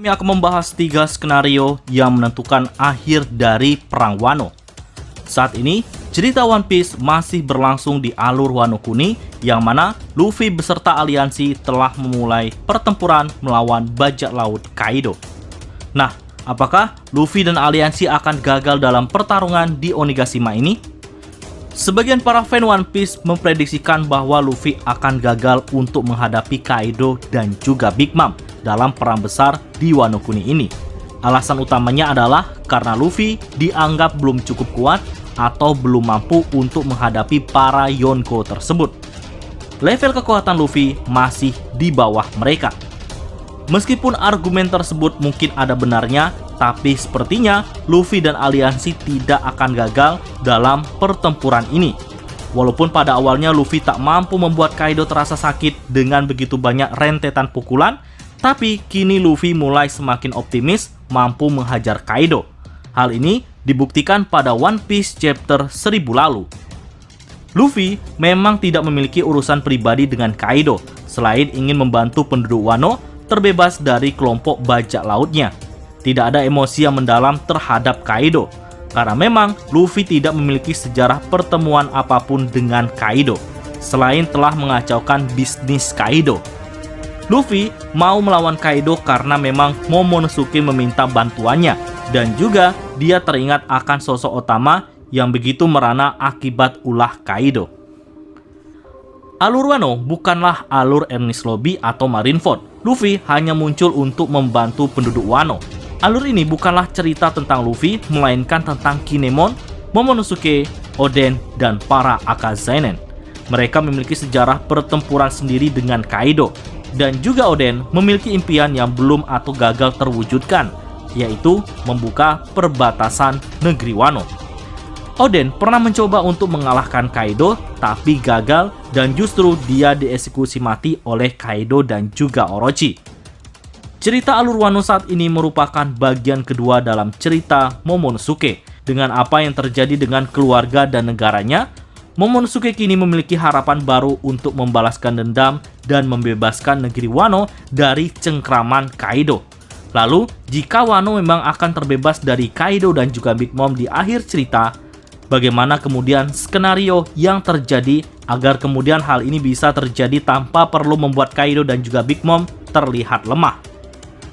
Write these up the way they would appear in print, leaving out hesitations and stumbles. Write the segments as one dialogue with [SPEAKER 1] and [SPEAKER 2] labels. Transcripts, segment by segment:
[SPEAKER 1] Kami akan membahas 3 skenario yang menentukan akhir dari Perang Wano. Saat ini, cerita One Piece masih berlangsung di alur Wano Kuni, yang mana Luffy beserta aliansi telah memulai pertempuran melawan bajak laut Kaido. Nah, apakah Luffy dan aliansi akan gagal dalam pertarungan di Onigashima ini? Sebagian para fan One Piece memprediksikan bahwa Luffy akan gagal untuk menghadapi Kaido dan juga Big Mom dalam perang besar di Wano Kuni ini. Alasan utamanya adalah karena Luffy dianggap belum cukup kuat atau belum mampu untuk menghadapi para Yonko tersebut. Level kekuatan Luffy masih di bawah mereka. Meskipun argumen tersebut mungkin ada benarnya, tapi sepertinya Luffy dan aliansi tidak akan gagal dalam pertempuran ini. Walaupun pada awalnya Luffy tak mampu membuat Kaido terasa sakit dengan begitu banyak rentetan pukulan, tapi kini Luffy mulai semakin optimis mampu menghajar Kaido. Hal ini dibuktikan pada One Piece chapter 1000 lalu. Luffy memang tidak memiliki urusan pribadi dengan Kaido, selain ingin membantu penduduk Wano terbebas dari kelompok bajak lautnya. Tidak ada emosi yang mendalam terhadap Kaido, karena memang Luffy tidak memiliki sejarah pertemuan apapun dengan Kaido, selain telah mengacaukan bisnis Kaido. Luffy mau melawan Kaido karena memang Momonosuke meminta bantuannya, dan juga dia teringat akan sosok Otama yang begitu merana akibat ulah Kaido. Alur Wano bukanlah alur Enies Lobby atau Marineford. Luffy hanya muncul untuk membantu penduduk Wano. Alur ini bukanlah cerita tentang Luffy, melainkan tentang Kinemon, Momonosuke, Oden, dan para Akazanen. Mereka memiliki sejarah pertempuran sendiri dengan Kaido, dan juga Oden memiliki impian yang belum atau gagal terwujudkan, yaitu membuka perbatasan negeri Wano. Oden pernah mencoba untuk mengalahkan Kaido, tapi gagal dan justru dia dieksekusi mati oleh Kaido dan juga Orochi. Cerita alur Wano saat ini merupakan bagian kedua dalam cerita Momonosuke. Dengan apa yang terjadi dengan keluarga dan negaranya, Momonosuke kini memiliki harapan baru untuk membalaskan dendam dan membebaskan negeri Wano dari cengkraman Kaido. Lalu, jika Wano memang akan terbebas dari Kaido dan juga Big Mom di akhir cerita, bagaimana kemudian skenario yang terjadi agar kemudian hal ini bisa terjadi tanpa perlu membuat Kaido dan juga Big Mom terlihat lemah?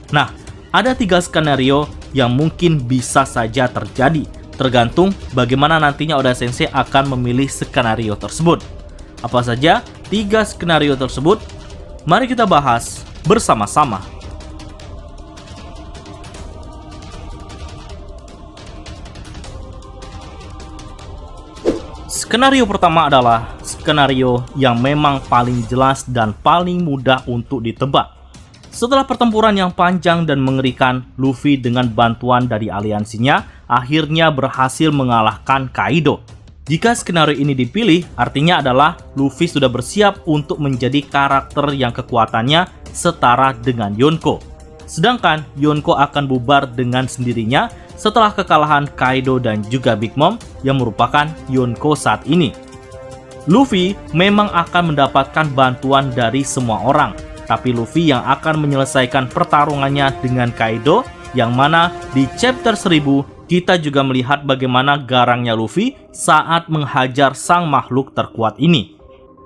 [SPEAKER 1] Nah, ada 3 skenario yang mungkin bisa saja terjadi, tergantung bagaimana nantinya Oda Sensei akan memilih skenario tersebut. Apa saja 3 skenario tersebut? Mari kita bahas bersama-sama. Skenario pertama adalah skenario yang memang paling jelas dan paling mudah untuk ditebak. Setelah pertempuran yang panjang dan mengerikan, Luffy dengan bantuan dari aliansinya akhirnya berhasil mengalahkan Kaido. Jika skenario ini dipilih, artinya adalah Luffy sudah bersiap untuk menjadi karakter yang kekuatannya setara dengan Yonko. Sedangkan Yonko akan bubar dengan sendirinya setelah kekalahan Kaido dan juga Big Mom yang merupakan Yonko saat ini. Luffy memang akan mendapatkan bantuan dari semua orang, tapi Luffy yang akan menyelesaikan pertarungannya dengan Kaido, yang mana di chapter 1000 kita juga melihat bagaimana garangnya Luffy saat menghajar sang makhluk terkuat ini.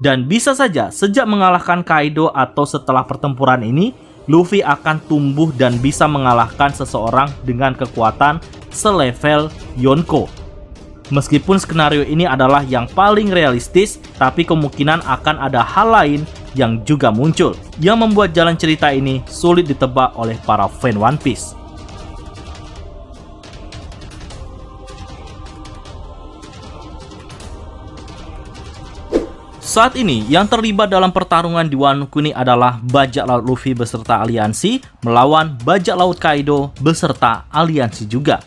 [SPEAKER 1] Dan bisa saja sejak mengalahkan Kaido atau setelah pertempuran ini, Luffy akan tumbuh dan bisa mengalahkan seseorang dengan kekuatan selevel Yonko. Meskipun skenario ini adalah yang paling realistis, tapi kemungkinan akan ada hal lain yang juga muncul, yang membuat jalan cerita ini sulit ditebak oleh para fan One Piece. Saat ini, yang terlibat dalam pertarungan di Wano Kuni adalah bajak laut Luffy beserta aliansi melawan bajak laut Kaido beserta aliansi juga.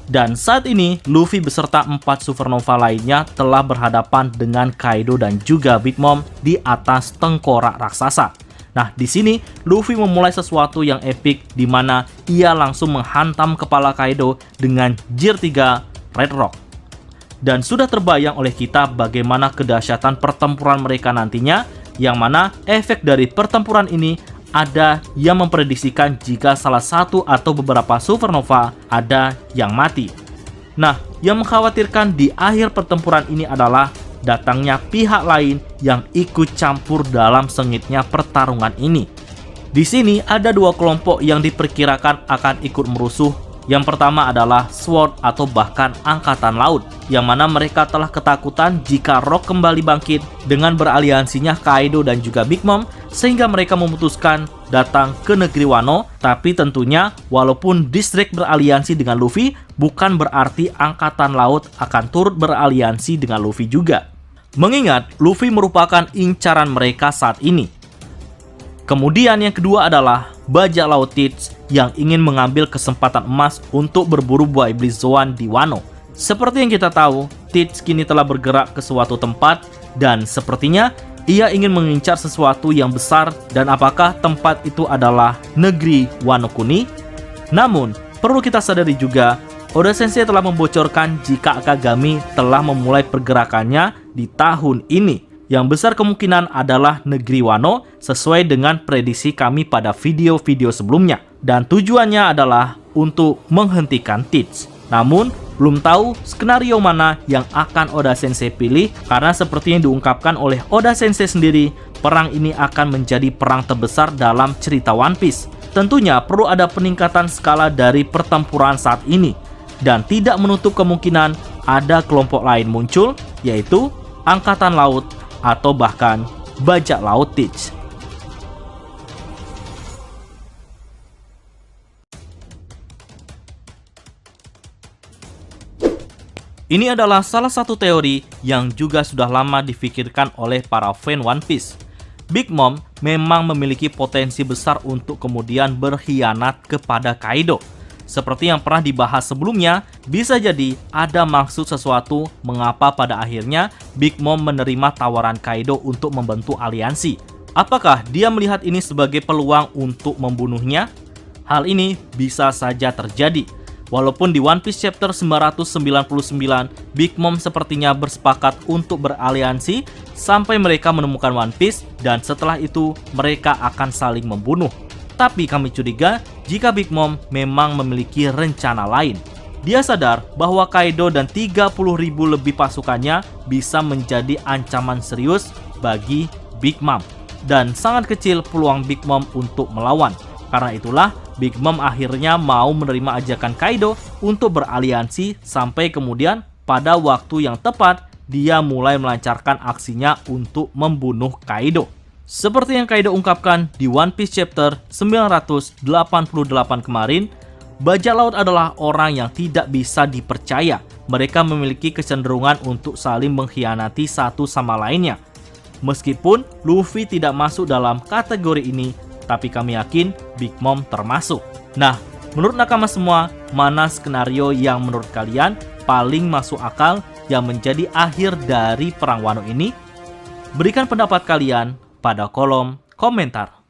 [SPEAKER 1] Dan saat ini, Luffy beserta 4 supernova lainnya telah berhadapan dengan Kaido dan juga Big Mom di atas tengkorak raksasa. Nah, di sini Luffy memulai sesuatu yang epik di mana ia langsung menghantam kepala Kaido dengan Gear 3 Red Rock. Dan sudah terbayang oleh kita bagaimana kedahsyatan pertempuran mereka nantinya, yang mana efek dari pertempuran ini ada yang memprediksikan jika salah satu atau beberapa supernova ada yang mati. Nah, yang mengkhawatirkan di akhir pertempuran ini adalah datangnya pihak lain yang ikut campur dalam sengitnya pertarungan ini. Di sini ada dua kelompok yang diperkirakan akan ikut merusuh. Yang pertama adalah SWORD atau bahkan Angkatan Laut, yang mana mereka telah ketakutan jika Rock kembali bangkit dengan beraliansinya Kaido dan juga Big Mom, sehingga mereka memutuskan datang ke negeri Wano. Tapi tentunya walaupun distrik beraliansi dengan Luffy, bukan berarti Angkatan Laut akan turut beraliansi dengan Luffy juga. Mengingat Luffy merupakan incaran mereka saat ini. Kemudian yang kedua adalah bajak laut Teach yang ingin mengambil kesempatan emas untuk berburu buah iblis Zoan di Wano. Seperti yang kita tahu, Teach kini telah bergerak ke suatu tempat dan sepertinya ia ingin mengincar sesuatu yang besar, dan apakah tempat itu adalah negeri Wano Kuni? Namun, perlu kita sadari juga, Oda Sensei telah membocorkan jika Akagami telah memulai pergerakannya di tahun ini. Yang besar kemungkinan adalah negeri Wano sesuai dengan prediksi kami pada video-video sebelumnya. Dan tujuannya adalah untuk menghentikan Teach. Namun, belum tahu skenario mana yang akan Oda Sensei pilih, karena seperti yang diungkapkan oleh Oda Sensei sendiri, perang ini akan menjadi perang terbesar dalam cerita One Piece. Tentunya perlu ada peningkatan skala dari pertempuran saat ini. Dan tidak menutup kemungkinan ada kelompok lain muncul, yaitu Angkatan Laut atau bahkan bajak laut Teach. Ini adalah salah satu teori yang juga sudah lama difikirkan oleh para fan One Piece. Big Mom memang memiliki potensi besar untuk kemudian berkhianat kepada Kaido. Seperti yang pernah dibahas sebelumnya, bisa jadi ada maksud sesuatu mengapa pada akhirnya Big Mom menerima tawaran Kaido untuk membentuk aliansi. Apakah dia melihat ini sebagai peluang untuk membunuhnya? Hal ini bisa saja terjadi. Walaupun di One Piece chapter 999, Big Mom sepertinya bersepakat untuk beraliansi sampai mereka menemukan One Piece, dan setelah itu mereka akan saling membunuh. Tapi kami curiga jika Big Mom memang memiliki rencana lain. Dia sadar bahwa Kaido dan 30.000 lebih pasukannya bisa menjadi ancaman serius bagi Big Mom. Dan sangat kecil peluang Big Mom untuk melawan. Karena itulah Big Mom akhirnya mau menerima ajakan Kaido untuk beraliansi, sampai kemudian pada waktu yang tepat dia mulai melancarkan aksinya untuk membunuh Kaido. Seperti yang Kaido ungkapkan di One Piece chapter 988 kemarin, bajak laut adalah orang yang tidak bisa dipercaya. Mereka memiliki kecenderungan untuk saling mengkhianati satu sama lainnya. Meskipun Luffy tidak masuk dalam kategori ini, tapi kami yakin Big Mom termasuk. Nah, menurut nakama semua, mana skenario yang menurut kalian paling masuk akal yang menjadi akhir dari Perang Wano ini? Berikan pendapat kalian pada kolom komentar.